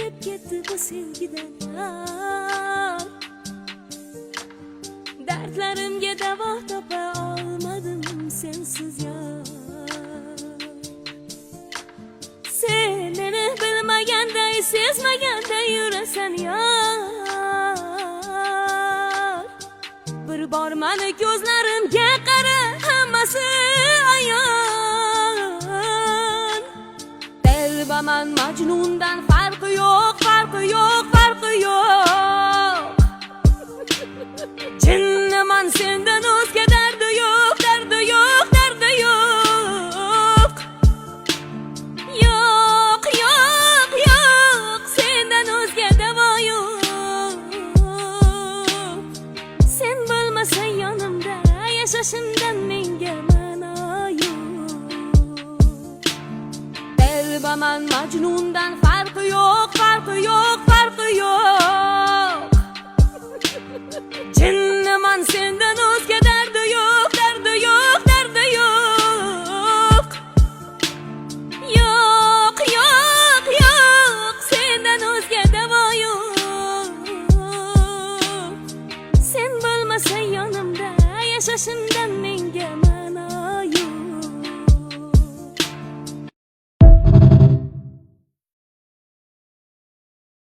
Bitip gitti bu sevgiden yar. Dertlerimge deva tapa almadım sensiz yar. Sen beni bilmegende, sezmegende yüresen yar. Bir barmani gözlerimge qara, hammasi ayon. Delbaman Majnundan farkı yok, farkı yok, farkı yok. Cinnaman senden özge derdi yok, derdi yok, derdi yok. Yok, yok, yok, senden özge deva yok. Sen bilmesen yanımda, yaşashimdan menga ma'no yok. Delbaman Majnundan farkı yok, farkı yok, farkı yok. Cinnaman sen